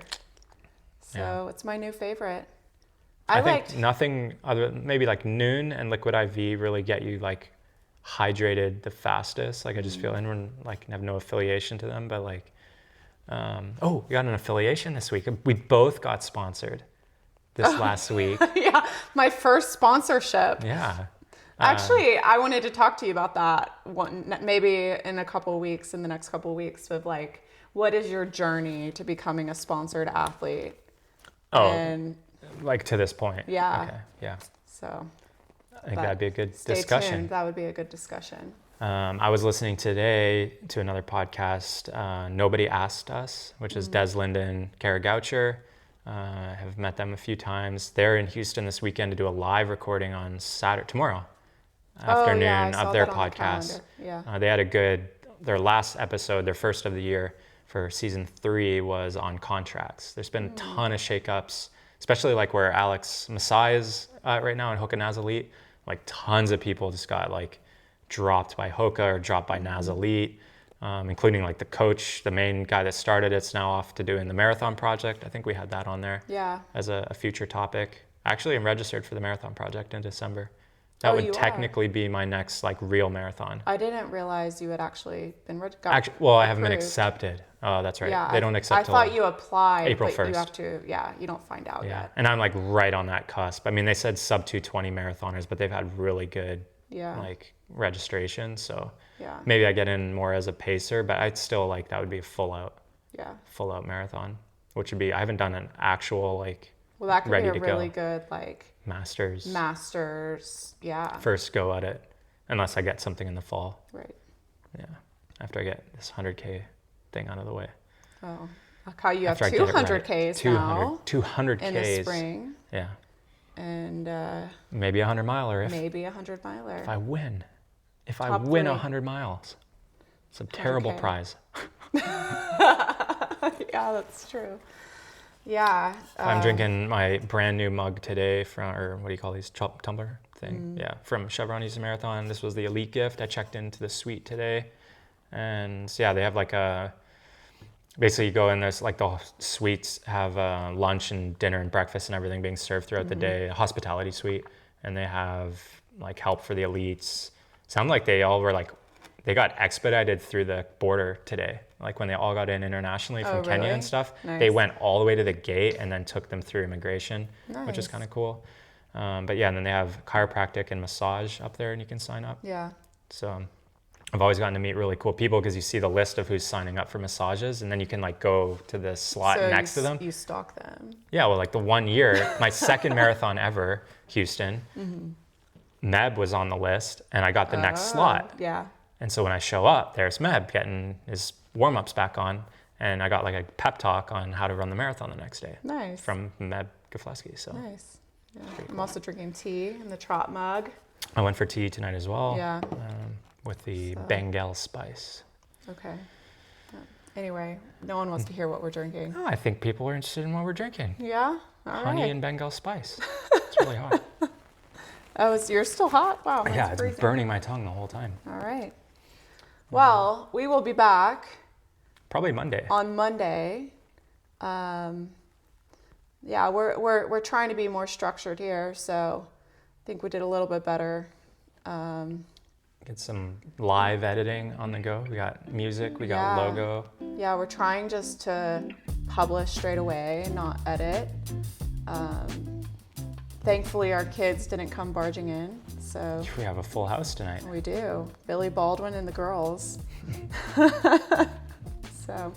So Yeah. it's my new favorite. I think nothing other, maybe like Noon and Liquid IV really get you like hydrated the fastest. Like I just feel, and we're like have no affiliation to them, but like, we got an affiliation this week. We both got sponsored this last week. Yeah, my first sponsorship. Yeah. Actually, I wanted to talk to you about that maybe in the next couple of weeks of like, what is your journey to becoming a sponsored athlete? Oh, and, like to this point. Yeah. Okay. Yeah. So I think that'd be a good stay discussion. tuned. That would be a good discussion. I was listening today to another podcast, Nobody Asked Us, which is Des Linden, Kara Goucher. I have met them a few times. They're in Houston this weekend to do a live recording on tomorrow afternoon of their podcast. Yeah. They had their last episode, their first of the year for season 3 was on contracts. There's been a ton of shakeups, especially like where Alex Masai is right now in Hoka Naz Elite. Like tons of people just got like dropped by Hoka or dropped by Naz Elite, including like the coach, the main guy that started it's now off to doing the marathon project. I think we had that on there as a future topic. Actually, I'm registered for the marathon project in December. That would technically be my next like real marathon. I didn't realize you had actually been I haven't been accepted. Oh, that's right. Yeah, they don't accept. I thought you applied April 1st. You have to. Yeah, you don't find out yet. And I'm like right on that cusp. I mean, they said sub 220 marathoners, but they've had really good like registration. So maybe I get in more as a pacer, but I'd still like that would be a full out marathon, which would be I haven't done an actual like. Well, that could be a really good like Masters, yeah. First go at it, unless I get something in the fall. Right. Yeah. After I get this 100K thing out of the way. Oh, look how you have 200Ks now. 200Ks in the spring. Yeah. And maybe a 100-miler. Maybe a 100-miler. If I win. Top 100 miles. It's a terrible prize. Yeah, that's true. Yeah. I'm drinking my brand new mug today or what do you call these, tumbler thing? Yeah, from Chevron Easy Marathon. This was the elite gift. I checked into the suite today. And yeah, they have like basically you go in, there's like the suites have lunch and dinner and breakfast and everything being served throughout the day, a hospitality suite. And they have like help for the elites. Sound like they all were like, they got expedited through the border today. Like when they all got in internationally from Kenya and stuff, they went all the way to the gate and then took them through immigration, which is kind of cool. But yeah, and then they have chiropractic and massage up there and you can sign up. Yeah. So I've always gotten to meet really cool people because you see the list of who's signing up for massages and then you can like go to the slot next to them. You stalk them. Yeah, well, like the 1 year, my second marathon ever, Houston, Meb was on the list and I got the next slot. Yeah. And so when I show up, there's Meb getting his warm-ups back on, and I got like a pep talk on how to run the marathon the next day. Nice. From Meb Gafleski. So nice. Yeah. I'm also drinking tea in the Trot mug. I went for tea tonight as well. Yeah. With the Bengal spice. Okay. Anyway, no one wants to hear what we're drinking. Oh, I think people are interested in what we're drinking. Yeah? All Honey and Bengal spice. It's really hot. Oh, you're still hot? Wow. Yeah, it's burning my tongue the whole time. All right. Well, we will be back. Probably Monday. On Monday. Yeah, we're trying to be more structured here, so I think we did a little bit better. Get some live editing on the go. We got music, we got logo. Yeah, we're trying just to publish straight away, not edit. Thankfully, our kids didn't come barging in, so... We have a full house tonight. We do. Billy Baldwin and the girls. So,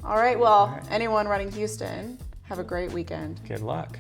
all right, well, anyone running Houston, have a great weekend. Good luck.